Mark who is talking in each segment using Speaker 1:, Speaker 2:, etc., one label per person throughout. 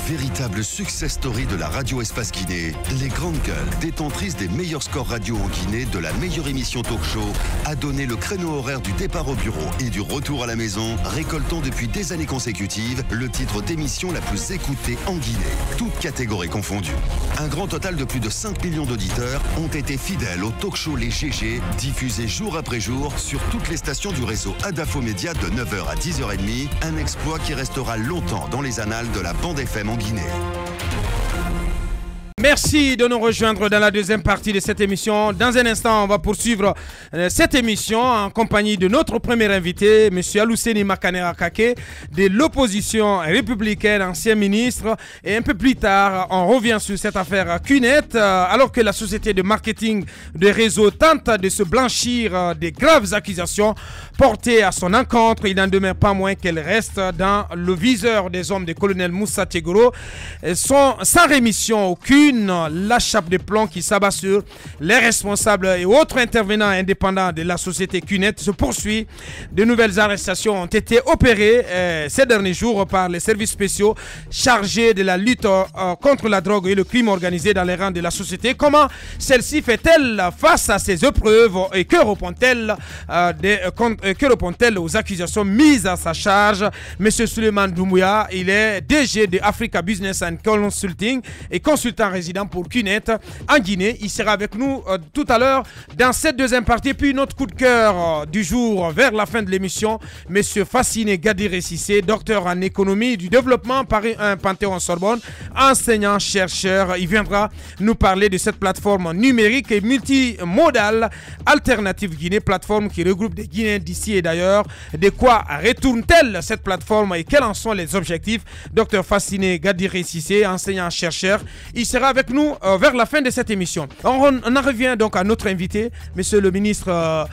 Speaker 1: Véritable success story de la radio Espace Guinée, les Grandes Gueules, détentrices des meilleurs scores radio en Guinée, de la meilleure émission talk show, a donné le créneau horaire du départ au bureau et du retour à la maison, récoltant depuis des années consécutives le titre d'émission la plus écoutée en Guinée, toutes catégories confondues. Un grand total de plus de 5 millions d'auditeurs ont été fidèles au talk show Les GG, diffusé jour après jour sur toutes les stations du réseau Adafo Média de 9h à 10h30, un exploit qui restera longtemps dans les annales de la bande FM en Guinée.
Speaker 2: Merci de nous rejoindre dans la deuxième partie de cette émission. Dans un instant, on va poursuivre cette émission en compagnie de notre premier invité, M. Alouseni Makanera Kake, de l'opposition républicaine, ancien ministre. Et un peu plus tard, on revient sur cette affaire CUNET, alors que la société de marketing de réseau tente de se blanchir des graves accusations portées à son encontre. Il n'en demeure pas moins qu'elle reste dans le viseur des hommes de colonel Moussa Tegoro, sans rémission aucune. La chape de plomb qui s'abat sur les responsables et autres intervenants indépendants de la société CUNET se poursuit. De nouvelles arrestations ont été opérées ces derniers jours par les services spéciaux chargés de la lutte contre la drogue et le crime organisé dans les rangs de la société. Comment celle-ci fait-elle face à ces épreuves et que répond-elle aux accusations mises à sa charge? Monsieur Suleiman Doumbouya, il est DG de Africa Business and Consulting et consultant résident pour CUNET en Guinée. Il sera avec nous tout à l'heure dans cette deuxième partie. Puis notre coup de cœur du jour vers la fin de l'émission, Monsieur Fassine Gadire Sissé, docteur en économie du développement par un Panthéon-Sorbonne, enseignant-chercheur. Il viendra nous parler de cette plateforme numérique et multimodale Alternative Guinée, plateforme qui regroupe des Guinéens d'ici et d'ailleurs. De quoi retourne-t-elle cette plateforme et quels en sont les objectifs? Docteur Fassine Gadire Sissé, enseignant-chercheur. Il sera avec nous vers la fin de cette émission. On en revient donc à notre invité, monsieur le ministre,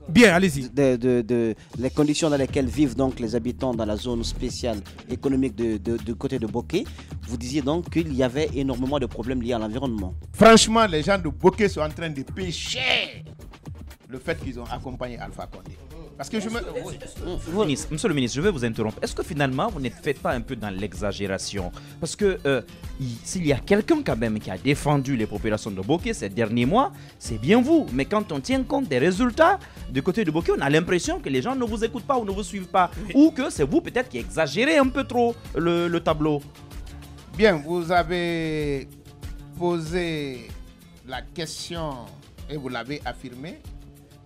Speaker 2: bien, allez-y.
Speaker 3: Les conditions dans lesquelles vivent donc les habitants dans la zone spéciale économique du côté de Boké. Vous disiez donc qu'il y avait énormément de problèmes liés à l'environnement.
Speaker 4: Franchement, les gens de Boké sont en train de payer cher le fait qu'ils ont accompagné Alpha Condé. Parce que
Speaker 5: Monsieur le ministre, je vais vous interrompre. Est-ce que finalement, vous n'êtes fait pas un peu dans l'exagération? Parce que s'il y a quelqu'un quand même qui a défendu les populations de Boké ces derniers mois, c'est bien vous. Mais quand on tient compte des résultats du côté de Boké, on a l'impression que les gens ne vous écoutent pas ou ne vous suivent pas. Oui. Ou que c'est vous peut-être qui exagérez un peu trop le tableau.
Speaker 4: Bien, vous avez posé la question et vous l'avez affirmé.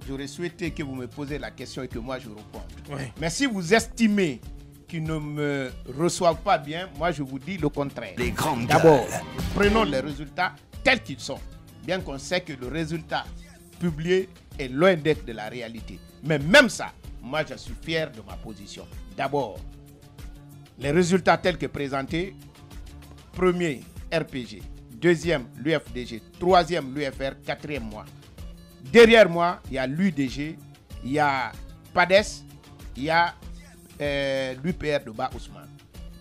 Speaker 4: J'aurais souhaité que vous me posiez la question et que moi je réponde. Oui. Mais si vous estimez qu'ils ne me reçoivent pas bien, moi je vous dis le contraire.
Speaker 1: Les grandes
Speaker 4: D'abord, prenons les résultats tels qu'ils sont. Bien qu'on sait que le résultat publié est loin d'être de la réalité. Mais même ça, moi je suis fier de ma position. D'abord, les résultats tels que présentés. Premier, RPG. Deuxième, l'UFDG. Troisième, l'UFR. Quatrième, moi. Derrière moi, il y a l'UDG, il y a PADES, il y a l'UPR de Ba Ousmane.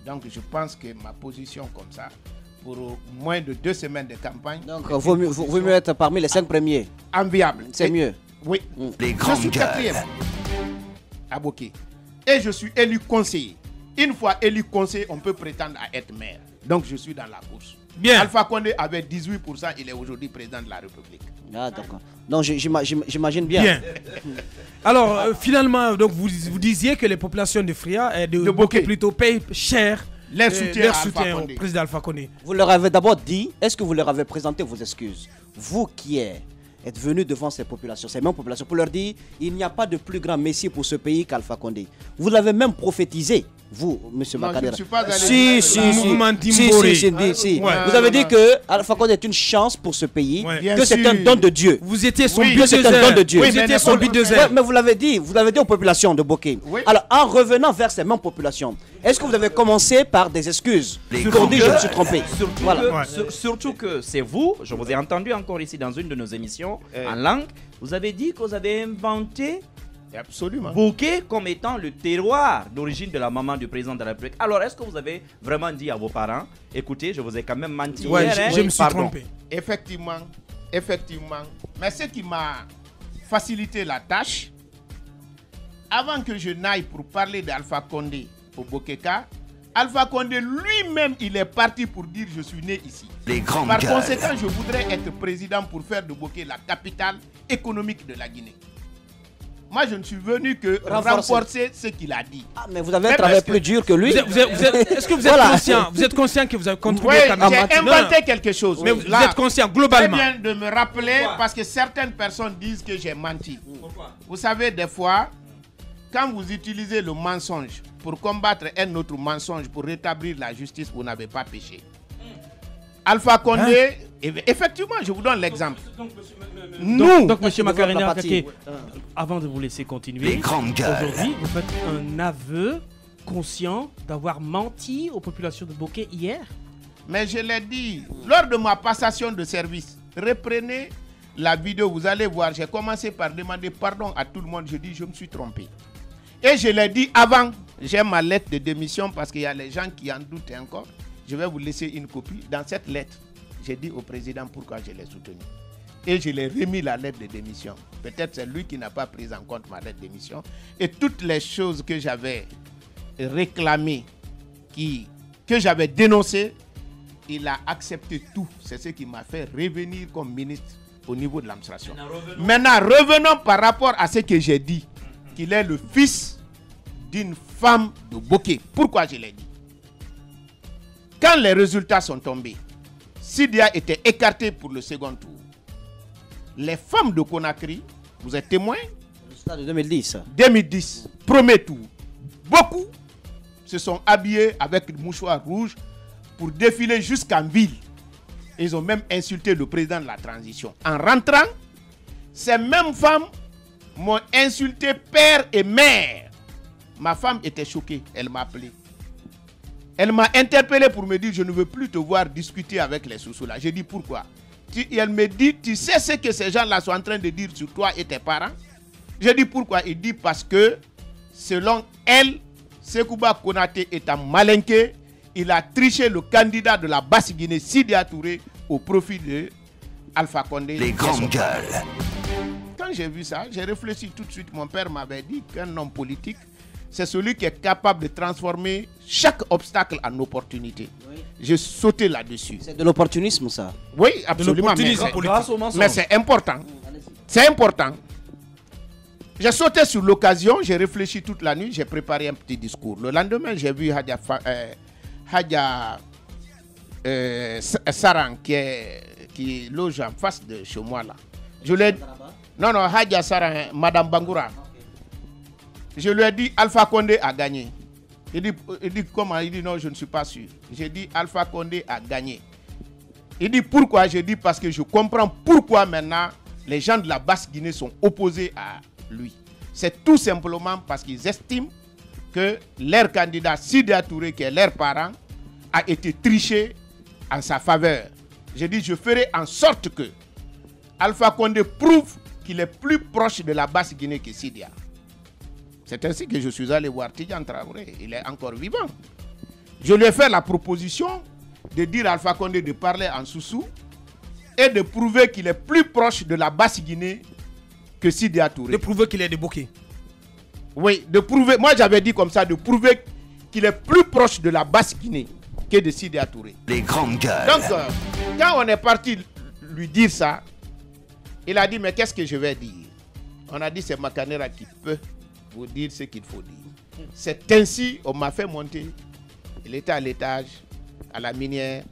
Speaker 4: Donc je pense que ma position comme ça, pour moins de 2 semaines de campagne...
Speaker 3: Donc vaut mieux être parmi les 5 premiers.
Speaker 4: Enviable.
Speaker 3: C'est mieux.
Speaker 4: Oui.
Speaker 1: Les grandes
Speaker 4: je suis quatrième à Boké. Et je suis élu conseiller. Une fois élu conseiller, on peut prétendre à être maire. Donc je suis dans la course.
Speaker 2: Bien.
Speaker 4: Alpha Condé avait 18%, il est aujourd'hui président de la République.
Speaker 3: Ah d'accord. Donc j'imagine bien.
Speaker 2: Bien. Alors finalement, donc vous disiez que les populations de Fria, de Boké plutôt, payent cher
Speaker 4: leur soutien
Speaker 2: au président Alpha Condé.
Speaker 3: Vous leur avez d'abord dit, est-ce que vous leur avez présenté vos excuses? Vous qui êtes venu devant ces populations, ces mêmes populations, pour leur dire, il n'y a pas de plus grand messie pour ce pays qu'Alpha Condé. Vous l'avez même prophétisé. Vous, monsieur Makanera.
Speaker 4: Je ne suis pas allé
Speaker 3: Si.
Speaker 2: Ouais.
Speaker 3: Vous avez dit que Alpha Condé est une chance pour ce pays, que c'est un don de Dieu.
Speaker 2: Vous étiez son
Speaker 3: but c'est un don de Dieu.
Speaker 2: Vous étiez son but de zèle.
Speaker 3: Mais vous l'avez dit aux populations de Boké.
Speaker 4: Oui.
Speaker 3: Alors, en revenant vers ces mêmes populations, est-ce que vous avez commencé par des excuses pour dire je me suis trompé?
Speaker 5: Surtout que c'est vous, je vous ai entendu encore ici dans une de nos émissions en langue, vous avez dit que vous avez inventé
Speaker 4: absolument
Speaker 5: Boké comme étant le terroir d'origine de la maman du président de la République. Alors, est-ce que vous avez vraiment dit à vos parents, écoutez, je vous ai quand même menti hier,
Speaker 2: je me suis trompé.
Speaker 4: Effectivement. Mais ce qui m'a facilité la tâche, avant que je n'aille pour parler d'Alpha Condé au Bokéka, Alpha Condé lui-même, il est parti pour dire je suis né ici.
Speaker 1: Les grandes
Speaker 4: Par
Speaker 1: gueules.
Speaker 4: conséquent, je voudrais être président pour faire de Bokeh la capitale économique de la Guinée. Moi, je ne suis venu que renforcer ce qu'il a dit.
Speaker 3: Ah, mais vous avez un
Speaker 4: Même
Speaker 3: travail
Speaker 4: est-ce que-
Speaker 3: plus dur que lui.
Speaker 2: Est-ce que vous êtes
Speaker 3: Voilà.
Speaker 2: conscient? Vous êtes conscient que vous avez contribué
Speaker 4: Oui,
Speaker 2: quand même
Speaker 4: j'ai
Speaker 2: Non, non.
Speaker 4: inventé quelque chose.
Speaker 2: Mais vous
Speaker 4: Là,
Speaker 2: êtes conscient
Speaker 4: très
Speaker 2: globalement.
Speaker 4: bien de me rappeler parce que certaines personnes disent que j'ai menti. Vous savez, des fois, quand vous utilisez le mensonge pour combattre un autre mensonge, pour rétablir la justice, vous n'avez pas péché. Alpha Condé, effectivement, je vous donne l'exemple. Nous,
Speaker 6: Donc, monsieur Macarena
Speaker 3: partie.
Speaker 6: Kake, avant de vous laisser continuer,
Speaker 1: Les grandes gueules.
Speaker 6: aujourd'hui, vous faites un aveu conscient d'avoir menti aux populations de Bokeh hier.
Speaker 4: mais je l'ai dit, lors de ma passation de service, reprenez la vidéo, vous allez voir, j'ai commencé par demander pardon à tout le monde, je dis je me suis trompé. Et je l'ai dit avant, j'ai ma lettre de démission parce qu'il y a les gens qui en doutent encore. Je vais vous laisser une copie. Dans cette lettre, j'ai dit au président pourquoi je l'ai soutenu. Et je l'ai remis la lettre de démission. Peut-être c'est lui qui n'a pas pris en compte ma lettre de démission. Et toutes les choses que j'avais réclamées, que j'avais dénoncées, il a accepté tout. C'est ce qui m'a fait revenir comme ministre au niveau de l'administration. Maintenant, revenons par rapport à ce que j'ai dit, qu'il est le fils d'une femme de Bokeh. Pourquoi je l'ai dit? Quand les résultats sont tombés, Sidia était écarté pour le second tour. Les femmes de Conakry, vous êtes témoins,
Speaker 3: Résultat de 2010.
Speaker 4: 2010, premier tour, beaucoup se sont habillés avec le mouchoir rouge pour défiler jusqu'en ville. Ils ont même insulté le président de la transition. En rentrant, ces mêmes femmes m'ont insulté père et mère. Ma femme était choquée, elle m'a appelé. Elle m'a interpellé pour me dire je ne veux plus te voir discuter avec les sous là. J'ai dit pourquoi? Elle me dit tu sais ce que ces gens là sont en train de dire sur toi et tes parents? J'ai dit pourquoi? Il dit parce que selon elle, Sekouba Konaté est un malinqué. Il a triché le candidat de la Basse-Guinée, Sidia Touré, au profit de Alpha Condé.
Speaker 1: Les grandes gueules.
Speaker 4: Quand j'ai vu ça, j'ai réfléchi tout de suite. Mon père m'avait dit qu'un homme politique, c'est celui qui est capable de transformer chaque obstacle en opportunité. J'ai sauté là-dessus.
Speaker 3: C'est de l'opportunisme, ça.
Speaker 4: Oui, absolument.
Speaker 2: l'opportunisme
Speaker 4: Mais
Speaker 2: politique.
Speaker 5: Grâce au mensonge.
Speaker 4: mais c'est important. C'est important. J'ai sauté sur l'occasion, j'ai réfléchi toute la nuit, j'ai préparé un petit discours. Le lendemain, j'ai vu Hadja Saran qui loge en face de chez moi là. Je lui ai dit, non, Hadja Saran, Madame Bangoura. Je lui ai dit Alpha Condé a gagné. Il dit comment? Il dit non, je ne suis pas sûr. J'ai dit Alpha Condé a gagné. Il dit pourquoi? J'ai dit parce que je comprends pourquoi maintenant les gens de la Basse-Guinée sont opposés à lui. C'est tout simplement parce qu'ils estiment que leur candidat Sidia Touré, qui est leur parent, a été triché en sa faveur. J'ai dit je ferai en sorte que Alpha Condé prouve qu'il est plus proche de la Basse-Guinée que Sidia. C'est ainsi que je suis allé voir Tidjane Traoré. Il est encore vivant. Je lui ai fait la proposition de dire à Alpha Condé de parler en Soussou et de prouver qu'il est plus proche de la Basse-Guinée que Sidia Touré.
Speaker 2: De prouver qu'il est de Bokeh.
Speaker 4: Oui, de prouver. Moi, j'avais dit comme ça, de prouver qu'il est plus proche de la Basse-Guinée que de Sidia Touré.
Speaker 1: Les grandes gueules.
Speaker 4: Donc, quand on est parti lui dire ça, il a dit, mais qu'est-ce que je vais dire? On a dit, c'est Makanera qui peut vous dire ce qu'il faut dire. C'est ainsi on m'a fait monter. Il était à l'étage, à la minière.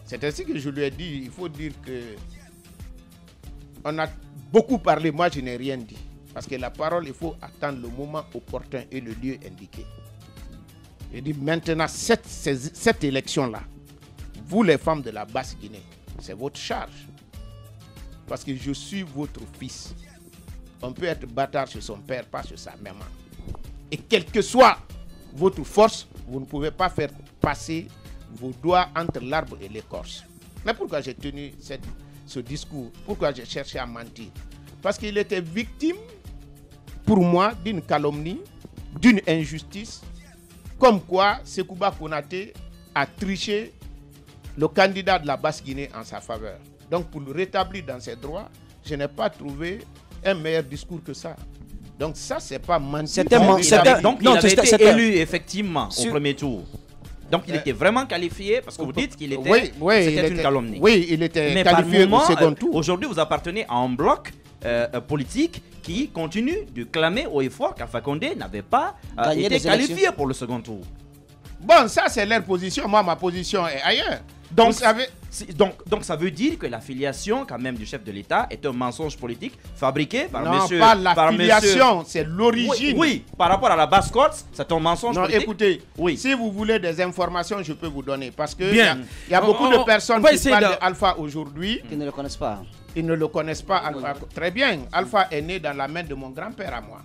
Speaker 4: C'est ainsi que je lui ai dit, il faut dire que on a beaucoup parlé, moi je n'ai rien dit. Parce que la parole, il faut attendre le moment opportun et le lieu indiqué. Je dis maintenant, cette élection-là, vous les femmes de la Basse-Guinée, c'est votre charge. Parce que je suis votre fils. On peut être bâtard sur son père, pas sur sa maman. Et quelle que soit votre force, vous ne pouvez pas faire passer vos doigts entre l'arbre et l'écorce. Mais pourquoi j'ai tenu ce discours? Pourquoi j'ai cherché à mentir? Parce qu'il était victime, pour moi, d'une calomnie, d'une injustice, comme quoi Sekouba Konaté a triché le candidat de la Basse-Guinée en sa faveur. Donc pour le rétablir dans ses droits, je n'ai pas trouvé un meilleur discours que ça. Donc ça, c'est pas mentir.
Speaker 5: Donc il avait été élu effectivement au premier tour. Donc il était vraiment qualifié parce que vous dites qu'il était, c'était une calomnie.
Speaker 4: Oui, il était
Speaker 5: mais
Speaker 4: qualifié au second tour.
Speaker 5: Aujourd'hui, vous appartenez à un bloc politique qui continue de clamer haut et fort qu'Alpha Condé n'avait pas été qualifié pour le second tour.
Speaker 4: Bon, ça c'est leur position. Moi, ma position est ailleurs.
Speaker 5: Donc,
Speaker 4: vous savez...
Speaker 5: donc ça veut dire que l'affiliation quand même du chef de l'État est un mensonge politique fabriqué par monsieur...
Speaker 4: Non, pas l'affiliation, c'est l'origine.
Speaker 5: Oui, par rapport à la basse cote, c'est un mensonge politique.
Speaker 4: Écoutez, si vous voulez des informations, je peux vous donner. Parce que il y a beaucoup de personnes qui parlent d'Alpha aujourd'hui.
Speaker 3: Qui ne le connaissent pas.
Speaker 4: Ils ne le connaissent pas, Alpha. Très bien, Alpha est né dans la main de mon grand-père à moi.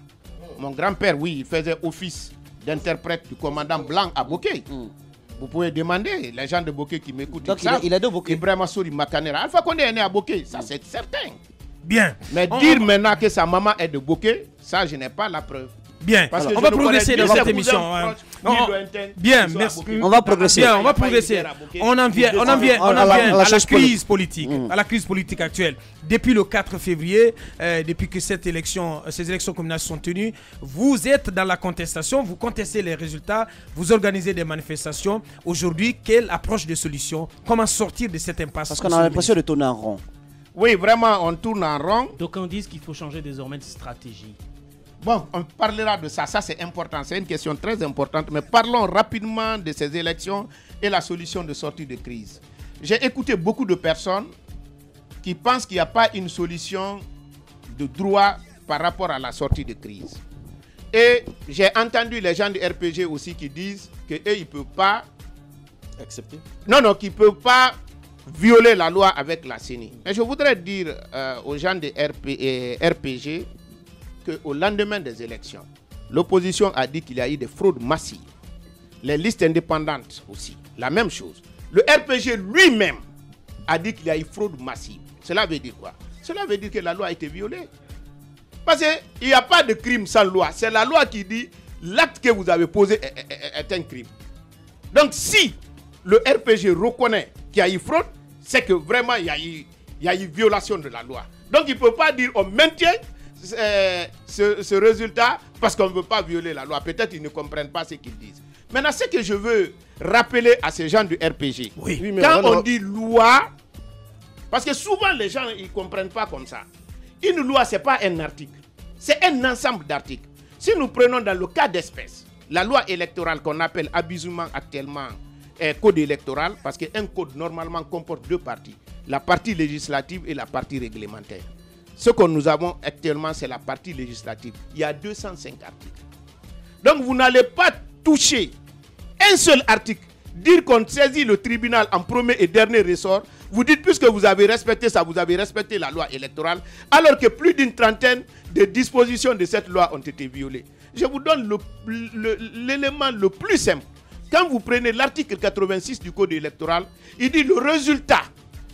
Speaker 4: Mon grand-père, oui, il faisait office d'interprète du commandant Blanc à Bokeh. Vous pouvez demander, les gens de Bokeh qui m'écoutent.
Speaker 3: Donc il est de Bokeh.
Speaker 4: Ibrahima Souri Makanera. Alpha Condé est né à Bokeh, ça c'est certain.
Speaker 2: Bien.
Speaker 4: Mais dire maintenant que sa maman est de Bokeh, ça je n'ai pas la preuve.
Speaker 2: Bien,
Speaker 4: parce que
Speaker 2: on va progresser dans cette émission. Bien, merci.
Speaker 3: On va progresser.
Speaker 2: Bien, on va progresser. On en vient à la crise politique, à la crise politique actuelle. Depuis le 4 février, depuis que ces élections communales sont tenues, vous êtes dans la contestation, vous contestez les résultats, vous organisez des manifestations. Aujourd'hui, quelle approche de solution? Comment sortir de cette impasse?
Speaker 3: Parce qu'on a l'impression de tourner en rond.
Speaker 4: Oui, vraiment, on tourne en rond.
Speaker 6: D'aucuns disent qu'il faut changer désormais de stratégie.
Speaker 4: Bon, on parlera de ça. Ça, c'est important. C'est une question très importante. Mais parlons rapidement de ces élections et la solution de sortie de crise. J'ai écouté beaucoup de personnes qui pensent qu'il n'y a pas une solution de droit par rapport à la sortie de crise. Et j'ai entendu les gens du RPG aussi qui disent qu'eux, ils ne peuvent pas
Speaker 3: accepter.
Speaker 4: Non, qu'ils ne peuvent pas violer la loi avec la CENI. Mais je voudrais dire aux gens de RPG qu'au lendemain des élections, l'opposition a dit qu'il y a eu des fraudes massives. Les listes indépendantes aussi, la même chose. Le RPG lui-même a dit qu'il y a eu fraude massive. Cela veut dire quoi? Cela veut dire que la loi a été violée. Parce qu'il n'y a pas de crime sans loi. C'est la loi qui dit l'acte que vous avez posé est un crime. Donc si le RPG reconnaît qu'il y a eu fraude, c'est que vraiment il y a eu violation de la loi. Donc il ne peut pas dire on maintient ce résultat parce qu'on ne veut pas violer la loi. Peut-être qu'ils ne comprennent pas ce qu'ils disent. Maintenant, ce que je veux rappeler à ces gens du RPG, quand on dit loi, parce que souvent les gens ne comprennent pas comme ça. Une loi, ce n'est pas un article, c'est un ensemble d'articles. Si nous prenons dans le cas d'espèce, la loi électorale qu'on appelle abusivement actuellement code électoral, parce qu'un code normalement comporte deux parties, la partie législative et la partie réglementaire. Ce que nous avons actuellement, c'est la partie législative. Il y a 205 articles. Donc vous n'allez pas toucher un seul article, dire qu'on saisit le tribunal en premier et dernier ressort. Vous dites, puisque vous avez respecté ça, vous avez respecté la loi électorale, alors que plus d'une trentaine de dispositions de cette loi ont été violées. Je vous donne l'élément le plus simple. Quand vous prenez l'article 86 du code électoral, il dit le résultat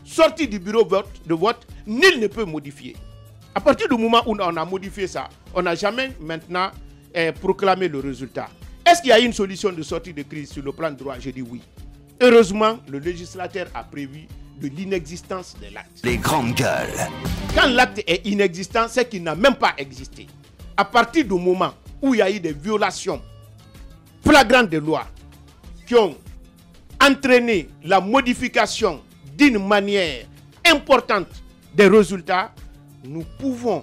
Speaker 4: sorti du bureau de vote, nul ne peut modifier. À partir du moment où on a modifié ça, on n'a jamais maintenant proclamé le résultat. Est-ce qu'il y a une solution de sortie de crise sur le plan de droit? Je dis oui. Heureusement, le législateur a prévu de l'inexistence de l'acte.
Speaker 1: Les grandes gueules.
Speaker 4: Quand l'acte est inexistant, c'est qu'il n'a même pas existé. À partir du moment où il y a eu des violations flagrantes de loi qui ont entraîné la modification d'une manière importante des résultats, nous pouvons,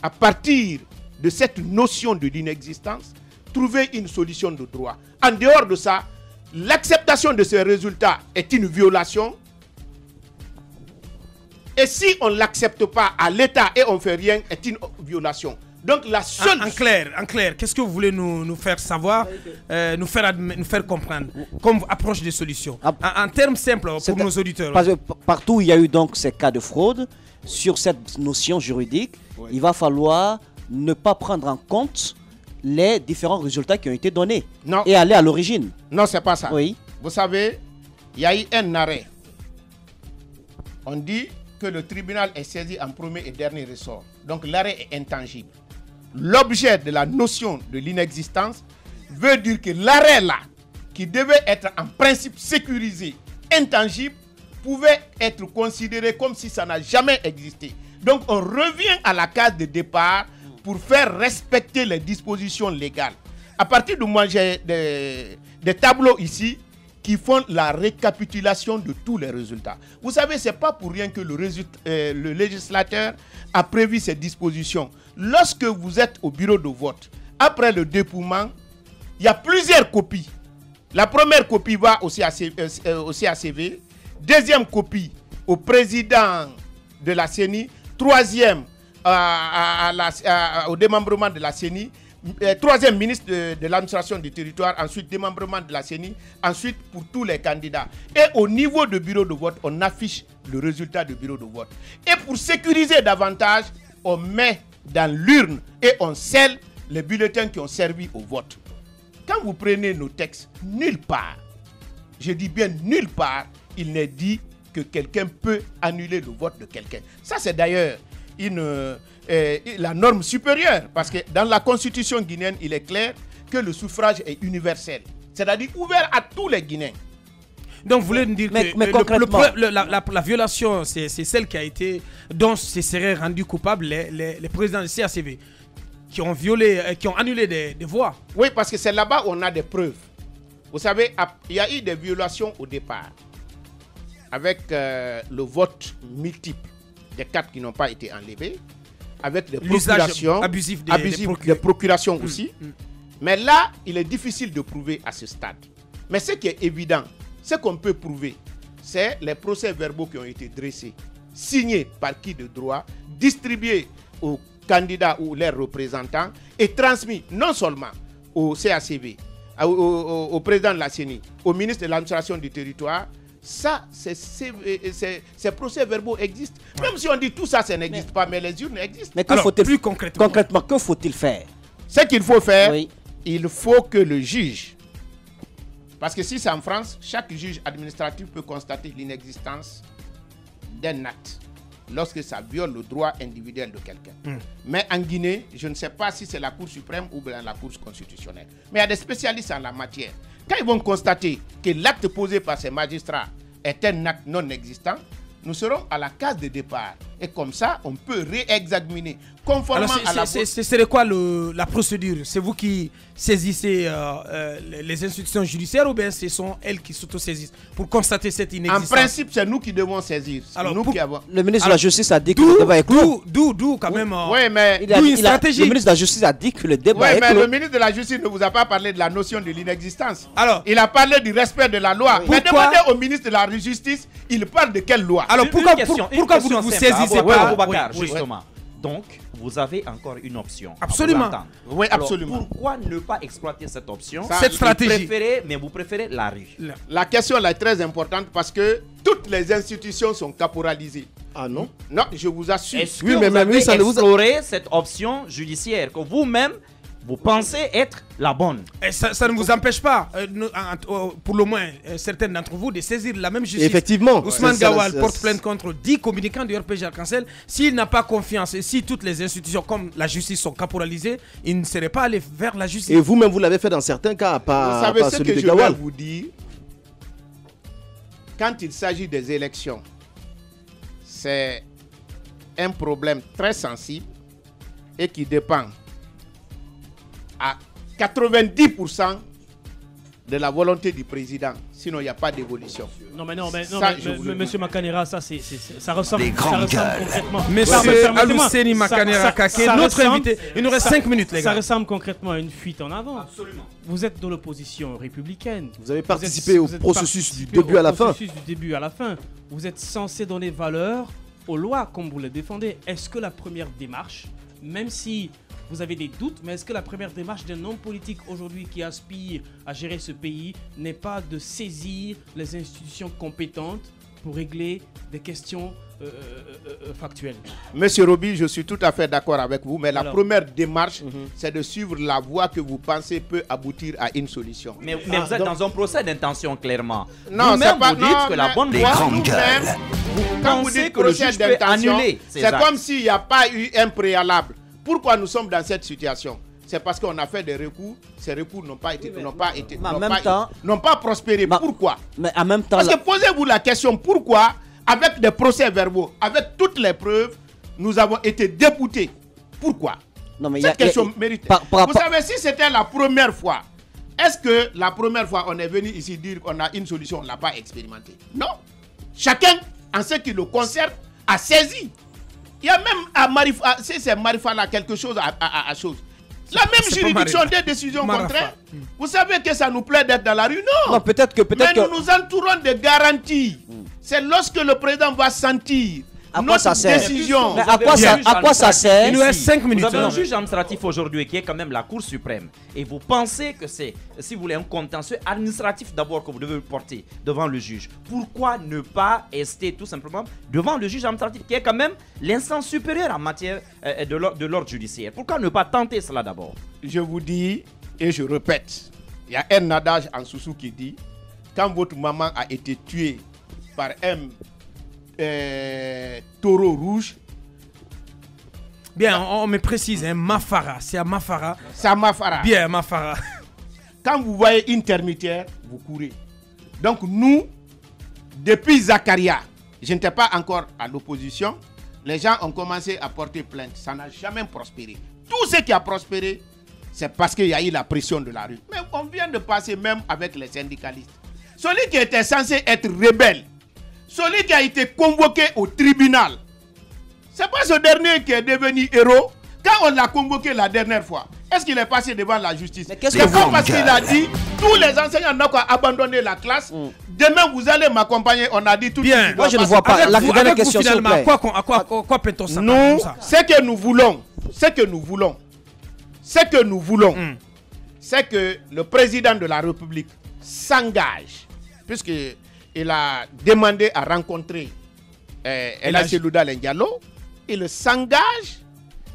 Speaker 4: à partir de cette notion de l'inexistence, trouver une solution de droit. En dehors de ça, l'acceptation de ces résultats est une violation. Et si on ne l'accepte pas à l'État et on ne fait rien, est une violation. Donc la seule...
Speaker 2: En clair, qu'est-ce que vous voulez nous faire savoir, nous faire comprendre comme approche de solution? En termes simples pour nos auditeurs.
Speaker 3: Parce que partout où il y a eu donc ces cas de fraude, sur cette notion juridique, il va falloir ne pas prendre en compte les différents résultats qui ont été donnés et aller à l'origine.
Speaker 4: Non, c'est pas ça.
Speaker 3: Oui.
Speaker 4: Vous savez, il y a eu un arrêt. On dit que le tribunal est saisi en premier et dernier ressort. Donc l'arrêt est intangible. L'objet de la notion de l'inexistence veut dire que l'arrêt là, qui devait être en principe sécurisé, intangible, pouvait être considéré comme si ça n'a jamais existé. Donc on revient à la case de départ pour faire respecter les dispositions légales. À partir du moment j'ai des tableaux ici qui font la récapitulation de tous les résultats. Vous savez, ce n'est pas pour rien que le législateur a prévu ces dispositions. Lorsque vous êtes au bureau de vote, après le dépouillement, il y a plusieurs copies. La première copie va au CACV, deuxième copie au président de la CENI, troisième au démembrement de la CENI, troisième ministre de l'administration du territoire, ensuite démembrement de la CENI, ensuite pour tous les candidats. Et au niveau du bureau de vote, on affiche le résultat du bureau de vote. Et pour sécuriser davantage, on met dans l'urne et on scelle les bulletins qui ont servi au vote. Quand vous prenez nos textes, nulle part, je dis bien nulle part, il n'est dit que quelqu'un peut annuler le vote de quelqu'un. Ça, c'est d'ailleurs la norme supérieure, parce que dans la constitution guinéenne, il est clair que le suffrage est universel, c'est-à-dire ouvert à tous les Guinéens.
Speaker 2: Donc vous voulez nous dire que la violation, c'est celle qui a été, dont se seraient rendus coupables les présidents de CACV, qui ont violé, qui ont annulé des voix.
Speaker 4: Oui, parce que c'est là-bas où on a des preuves. Vous savez, il y a eu des violations au départ, avec le vote multiple des cartes qui n'ont pas été enlevées, avec des procurations
Speaker 2: abusif
Speaker 4: des procurations aussi. Mais là, il est difficile de prouver à ce stade. Mais ce qui est évident, ce qu'on peut prouver, c'est les procès-verbaux qui ont été dressés, signés par qui de droit, distribués aux candidats ou leurs représentants et transmis non seulement au CACV, au président de la CENI, au ministre de l'administration du territoire. Ça, ces procès-verbaux existent. Même si on dit tout ça, ça n'existe pas, mais les urnes existent.
Speaker 3: Mais que faut-il plus concrètement, que faut-il faire?
Speaker 4: Ce qu'il faut faire, il faut que le juge, parce que si c'est en France, chaque juge administratif peut constater l'inexistence d'un acte lorsque ça viole le droit individuel de quelqu'un. Mais en Guinée, je ne sais pas si c'est la Cour suprême ou bien la Cour constitutionnelle. Mais il y a des spécialistes en la matière. Quand ils vont constater que l'acte posé par ces magistrats est un acte non existant, nous serons à la case de départ. Et comme ça, on peut réexaminer conformément à la...
Speaker 2: C'est quoi la procédure? C'est vous qui saisissez les institutions judiciaires ou bien ce sont elles qui s'autosaisissent pour constater cette inexistence?
Speaker 4: En principe, c'est nous qui devons saisir.
Speaker 2: Alors,
Speaker 4: nous qui avons...
Speaker 3: Le ministre de la Justice a dit que le débat est clos.
Speaker 2: D'où quand même...
Speaker 4: Oui, mais...
Speaker 2: une stratégie.
Speaker 3: Le ministre de la Justice a dit que le débat est clos.
Speaker 4: Mais le ministre de la Justice ne vous a pas parlé de la notion de l'inexistence.
Speaker 2: Alors,
Speaker 4: il a parlé du respect de la loi. Mais demandez au ministre de la Justice, il parle de quelle loi?
Speaker 2: Alors pourquoi vous ne vous saisissez pas?
Speaker 5: Justement. Donc, vous avez encore une option.
Speaker 2: Absolument.
Speaker 4: Oui,
Speaker 5: alors,
Speaker 4: absolument.
Speaker 5: Pourquoi ne pas exploiter cette option?
Speaker 2: Cette stratégie.
Speaker 5: Vous préférez la rue.
Speaker 4: La question là est très importante parce que toutes les institutions sont caporalisées.
Speaker 7: Ah non?
Speaker 4: Non, je vous assure.
Speaker 5: Est-ce que vous avez exploré cette option judiciaire que vous-même, vous pensez être la bonne?
Speaker 2: Et ça ne vous empêche pas, pour le moins certains d'entre vous, de saisir la même justice.
Speaker 7: Effectivement.
Speaker 2: Ousmane Gawal porte plainte contre 10 communicants du RPG Arc-en-Ciel. S'il n'a pas confiance et si toutes les institutions comme la justice sont caporalisées, il ne serait pas allé vers la justice.
Speaker 7: Et vous-même, vous l'avez fait dans certains cas, pas
Speaker 4: vous savez ce
Speaker 7: celui
Speaker 4: que
Speaker 7: de
Speaker 4: je
Speaker 7: Gawal.
Speaker 4: vais vous dire. Quand il s'agit des élections, c'est un problème très sensible et qui dépend à 90% de la volonté du président. Sinon, il n'y a pas d'évolution.
Speaker 6: Non, mais monsieur Makanera, ça ressemble concrètement.
Speaker 2: Monsieur Aluseni Makanera Kake, notre invité, il nous reste 5 minutes, les gars.
Speaker 6: Ça ressemble concrètement à une fuite en avant. Absolument. Vous êtes dans l'opposition républicaine.
Speaker 7: Vous avez participé au processus du début à la fin.
Speaker 6: Vous êtes censé donner valeur aux lois comme vous les défendez. Est-ce que la première démarche, même si vous avez des doutes, mais est-ce que la première démarche d'un homme politique aujourd'hui qui aspire à gérer ce pays n'est pas de saisir les institutions compétentes pour régler des questions factuelles?
Speaker 4: Monsieur Roby, je suis tout à fait d'accord avec vous, mais la première démarche, c'est de suivre la voie que vous pensez peut aboutir à une solution.
Speaker 5: Mais vous êtes dans un procès d'intention, clairement.
Speaker 4: Non, c'est pas...
Speaker 5: Vous dites que la bonne voie...
Speaker 4: Quand vous dites procès d'intention, c'est comme s'il n'y a pas eu un préalable. Pourquoi nous sommes dans cette situation? C'est parce qu'on a fait des recours. Ces recours n'ont pas prospéré. Pourquoi?
Speaker 3: Mais en même temps,
Speaker 4: parce que posez-vous la question, pourquoi, avec des procès-verbaux, avec toutes les preuves, nous avons été déboutés? Pourquoi?
Speaker 3: Non, mais
Speaker 4: cette question mérite. Vous savez, si c'était la première fois, est-ce que la première fois on est venu ici dire qu'on a une solution, on ne l'a pas expérimenté? Non. Chacun, en ce qui le concerne, a saisi. Il y a même à Marifa, si c'est Marifa là, quelque chose à chose. La même juridiction des décisions contraires. Vous savez que ça nous plaît d'être dans la rue? Non.
Speaker 3: Peut-être que...
Speaker 4: Mais nous nous entourons de garanties. C'est lorsque le président va sentir notre décision.
Speaker 3: Mais à quoi ça sert?
Speaker 2: Il nous reste 5 minutes.
Speaker 5: Vous avez un juge administratif aujourd'hui qui est quand même la Cour suprême. Et vous pensez que c'est, si vous voulez, un contentieux administratif d'abord que vous devez porter devant le juge. Pourquoi ne pas rester tout simplement devant le juge administratif qui est quand même l'instance supérieure en matière de l'ordre judiciaire? Pourquoi ne pas tenter cela d'abord?
Speaker 4: Je vous dis et je répète, il y a un adage en Soussou qui dit: quand votre maman a été tuée par un taureau rouge.
Speaker 2: Bien, on me précise, hein, Mafara, c'est à Mafara.
Speaker 4: C'est à Mafara.
Speaker 2: Bien, Mafara.
Speaker 4: Quand vous voyez une termitière, vous courez. Donc nous, depuis Zakaria, je n'étais pas encore à l'opposition, les gens ont commencé à porter plainte. Ça n'a jamais prospéré. Tout ce qui a prospéré, c'est parce qu'il y a eu la pression de la rue. Mais on vient de passer même avec les syndicalistes. Celui qui était censé être rebelle, celui qui a été convoqué au tribunal, c'est pas ce dernier qui est devenu héros. Quand on l'a convoqué la dernière fois, est-ce qu'il est passé devant la justice? C'est pas parce qu'il a dit tous les enseignants n'ont qu'à abandonner la classe. Demain vous allez m'accompagner. On a dit tout.
Speaker 3: Bien. Moi je ne vois pas. La dernière question, s'il vous plaît.
Speaker 2: Quoi peut-on s'attendre?
Speaker 4: Nous, ce que nous voulons, c'est que le président de la République s'engage, puisqu'il a demandé à rencontrer El Hadji Selouda Diallo. Il s'engage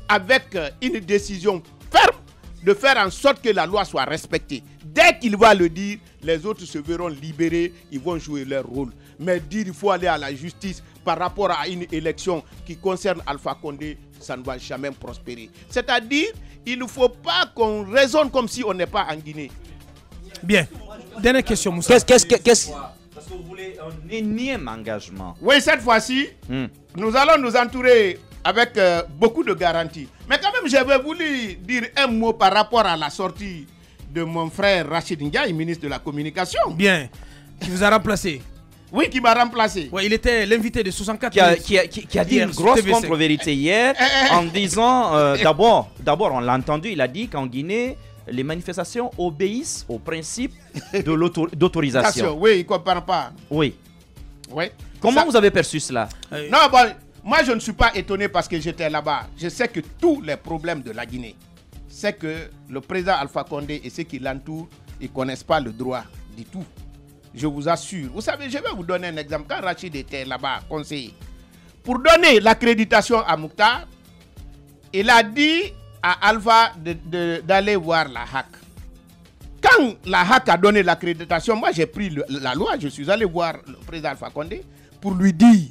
Speaker 4: avec une décision ferme de faire en sorte que la loi soit respectée. Dès qu'il va le dire, les autres se verront libérés, ils vont jouer leur rôle. Mais dire qu'il faut aller à la justice par rapport à une élection qui concerne Alpha Condé, ça ne va jamais prospérer. C'est-à-dire, il ne faut pas qu'on raisonne comme si on n'est pas en Guinée.
Speaker 2: Bien. Dernière question, Moussa.
Speaker 5: Parce que vous voulez un énième engagement.
Speaker 4: Oui, cette fois-ci, nous allons nous entourer avec beaucoup de garanties. Mais quand même, j'avais voulu dire un mot par rapport à la sortie de mon frère Rachid Ndiaye, ministre de la Communication.
Speaker 2: Bien. Qui vous a remplacé?
Speaker 4: Oui, qui m'a remplacé.
Speaker 2: Ouais, il était l'invité de 64.
Speaker 5: Qui a dit une grosse contre-vérité hier en disant, d'abord, on l'a entendu, il a dit qu'en Guinée, les manifestations obéissent au principe d'autorisation.
Speaker 4: Oui, il ne comprend pas.
Speaker 5: Oui.
Speaker 4: Oui.
Speaker 5: Comment vous avez perçu cela?
Speaker 4: Non, bon, moi je ne suis pas étonné parce que j'étais là-bas. Je sais que tous les problèmes de la Guinée, c'est que le président Alpha Condé et ceux qui l'entourent, ils ne connaissent pas le droit du tout. Je vous assure. Vous savez, je vais vous donner un exemple. Quand Rachid était là-bas, conseiller, pour donner l'accréditation à Mouktar, il a dit à Alpha d'aller voir la HAC. Quand la HAC a donné l'accréditation, moi j'ai pris la loi, je suis allé voir le président Alpha Condé pour lui dire: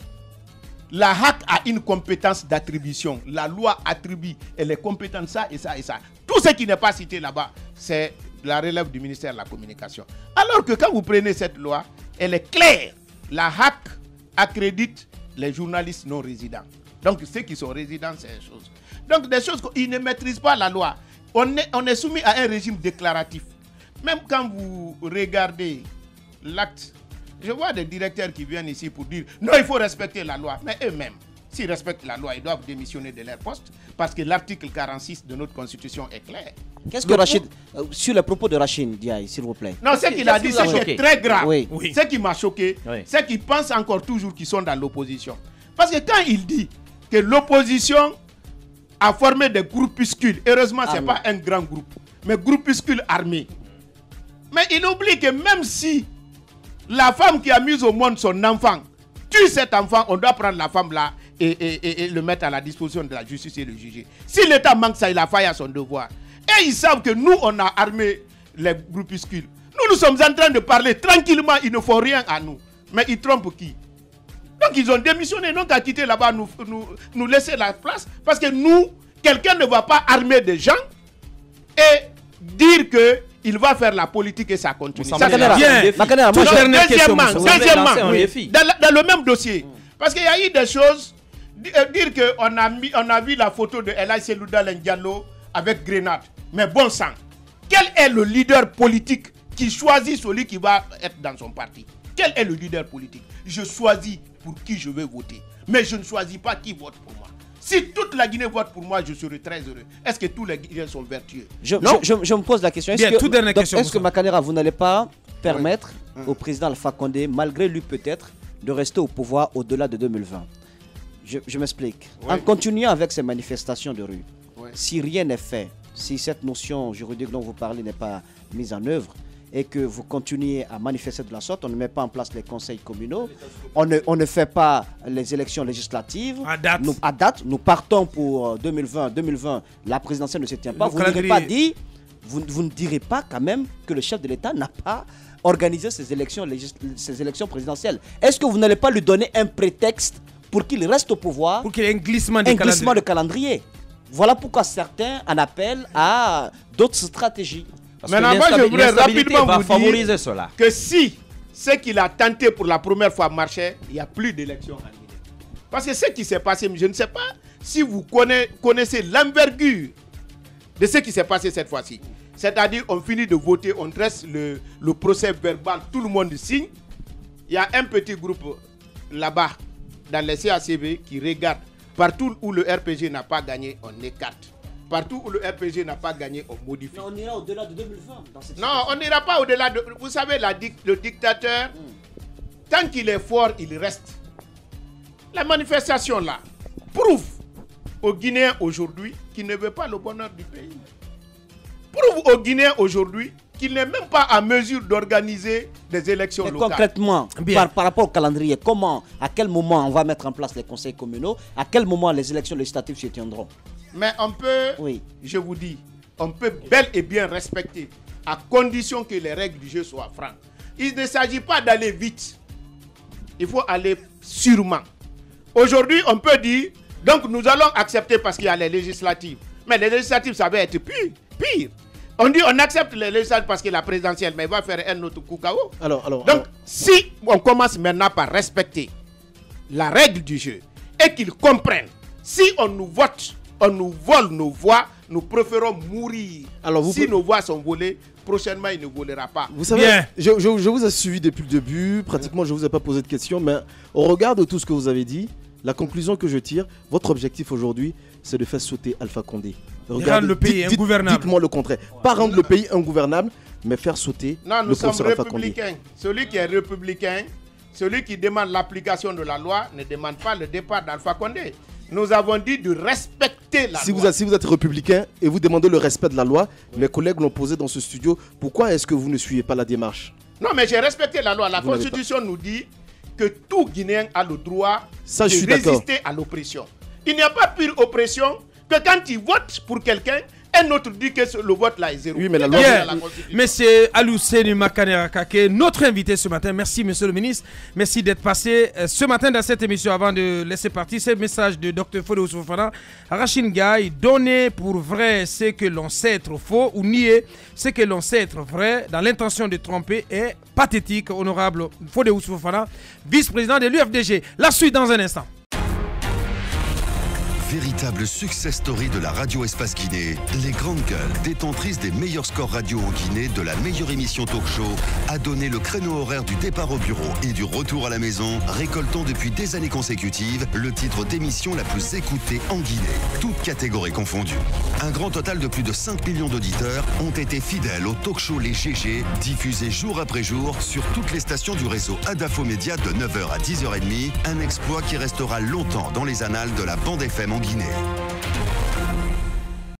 Speaker 4: la HAC a une compétence d'attribution. La loi attribue, elle est compétente ça et ça et ça. Tout ce qui n'est pas cité là-bas, c'est la relève du ministère de la Communication. Alors que quand vous prenez cette loi, elle est claire. La HAC accrédite les journalistes non résidents. Donc ceux qui sont résidents, c'est des choses. Donc des choses qu'ils ne maîtrisent pas la loi. On est soumis à un régime déclaratif. Même quand vous regardez l'acte, je vois des directeurs qui viennent ici pour dire non, il faut respecter la loi. Mais eux-mêmes, s'ils respectent la loi, ils doivent démissionner de leur poste parce que l'article 46 de notre Constitution est clair.
Speaker 3: Qu'est-ce que Rachid, sur les propos de Rachid Ndiaye, s'il vous plaît?
Speaker 4: Non, ce qu'il a dit, c'est très grave.
Speaker 3: Oui.
Speaker 4: Ce qui m'a choqué, c'est qu'ils pensent encore toujours qu'ils sont dans l'opposition. Parce que quand il dit que l'opposition a formé des groupuscules, heureusement, ce n'est pas un grand groupe, mais groupuscules armés. Mais il oublie que même si la femme qui a mis au monde son enfant tue cet enfant, on doit prendre la femme là et le mettre à la disposition de la justice et le juger. Si l'État manque ça, il a failli à son devoir. Et ils savent que nous, on a armé les groupuscules. Nous sommes en train de parler tranquillement, ils ne font rien à nous. Mais ils trompent qui? Donc ils ont démissionné, non qu'à quitter là-bas, nous laisser la place. Parce que nous, quelqu'un ne va pas armer des gens et dire que il va faire la politique et ça continue. Ça,
Speaker 3: Deuxièmement,
Speaker 4: dans le même dossier, parce qu'il y a eu des choses, dire qu'on a vu la photo de El Hadji Selouda Diallo avec grenade. Mais bon sang, quel est le leader politique qui choisit celui qui va être dans son parti? Quel est le leader politique? Je choisis pour qui je vais voter. Mais je ne choisis pas qui vote pour moi. Si toute la Guinée vote pour moi, je serai très heureux. Est-ce que tous les Guinéens sont vertueux?
Speaker 3: Je me pose la question. Est-ce que Makanera, vous n'allez pas permettre au président Alpha Condé, malgré lui peut-être, de rester au pouvoir au-delà de 2020? Je m'explique. En continuant avec ces manifestations de rue, si rien n'est fait, si cette notion juridique dont vous parlez n'est pas mise en œuvre, et que vous continuez à manifester de la sorte, on ne met pas en place les conseils communaux, on ne fait pas les élections législatives à date. Nous partons pour 2020. 2020, la présidentielle ne se tient pas. Vous ne direz pas quand même que le chef de l'État n'a pas organisé ces élections présidentielles. Est-ce que vous n'allez pas lui donner un prétexte pour qu'il reste au pouvoir,
Speaker 2: pour qu'il y ait un glissement
Speaker 3: de calendrier? Voilà pourquoi certains en appellent à d'autres stratégies.
Speaker 4: Maintenant, moi, je voudrais rapidement vous dire cela. Que si ce qu'il a tenté pour la première fois marchait, il n'y a plus d'élection en Guinée. Parce que ce qui s'est passé, je ne sais pas si vous connaissez l'envergure de ce qui s'est passé cette fois-ci. C'est-à-dire, on finit de voter, on dresse le procès verbal, tout le monde signe. Il y a un petit groupe là-bas, dans les CACV, qui regarde. Partout où le RPG n'a pas gagné, on écarte. Partout où le RPG n'a pas gagné, on modifie.
Speaker 3: Mais on ira au-delà de 2020 dans cette
Speaker 4: Non, on n'ira pas au-delà de... Vous savez, le dictateur, tant qu'il est fort, il reste. La manifestation là prouve aux Guinéens aujourd'hui qu'il ne veut pas le bonheur du pays. Prouve aux Guinéens aujourd'hui qu'il n'est même pas à mesure d'organiser des élections locales.
Speaker 3: Concrètement, par rapport au calendrier, comment, à quel moment on va mettre en place les conseils communaux? À quel moment les élections législatives se tiendront?
Speaker 4: Mais on peut, je vous dis, on peut bel et bien respecter, à condition que les règles du jeu soient franches. Il ne s'agit pas d'aller vite. Il faut aller sûrement. Aujourd'hui, on peut dire, donc nous allons accepter parce qu'il y a les législatives. Mais les législatives, ça va être pire. On dit on accepte les législatives parce que la présidentielle, mais il va faire un autre coup KO. Donc, si on commence maintenant par respecter la règle du jeu et qu'ils comprennent, si on nous vote, on nous vole nos voix, nous préférons mourir. Si nos voix sont volées, prochainement, il ne volera pas.
Speaker 7: Vous savez, je vous ai suivi depuis le début. Pratiquement, je ne vous ai pas posé de questions. Mais au regard de tout ce que vous avez dit, la conclusion que je tire, votre objectif aujourd'hui, c'est de faire sauter Alpha Condé.
Speaker 2: Rendre le pays ingouvernable.
Speaker 7: Dites-moi le contraire. Pas rendre le pays ingouvernable, mais faire sauter le professeur Alpha Condé.
Speaker 4: Celui qui est républicain, celui qui demande l'application de la loi, ne demande pas le départ d'Alpha Condé. Nous avons dit de respecter la loi.
Speaker 7: Si vous êtes républicain et vous demandez le respect de la loi, mes collègues l'ont posé dans ce studio, pourquoi est-ce que vous ne suivez pas la démarche?
Speaker 4: Non, mais j'ai respecté la loi. La Constitution nous dit que tout Guinéen a le droit de résister à l'oppression. Il n'y a pas pire oppression que quand il vote pour quelqu'un, un autre dit que le vote là est zéro.
Speaker 7: Oui, mais la loi...
Speaker 2: Monsieur Aluseni Makanera Kake, notre invité ce matin, merci monsieur le ministre, merci d'être passé ce matin dans cette émission. Avant de laisser partir, ce message de Dr Fodé Oussoufana, Rachine Gaye, donner pour vrai ce que l'on sait être faux ou nier ce que l'on sait être vrai dans l'intention de tromper est pathétique. Honorable Fodé Oussoufana, vice-président de l'UFDG. La suite dans un instant.
Speaker 1: Véritable success story de la radio Espace Guinée, les grandes gueules, détentrices des meilleurs scores radio en Guinée, de la meilleure émission talk show, a donné le créneau horaire du départ au bureau et du retour à la maison, récoltant depuis des années consécutives le titre d'émission la plus écoutée en Guinée, toutes catégories confondues. Un grand total de plus de 5 millions d'auditeurs ont été fidèles au talk show Les GG, diffusé jour après jour sur toutes les stations du réseau Adafo Média de 9h à 10h30, un exploit qui restera longtemps dans les annales de la bande FM en Guinée.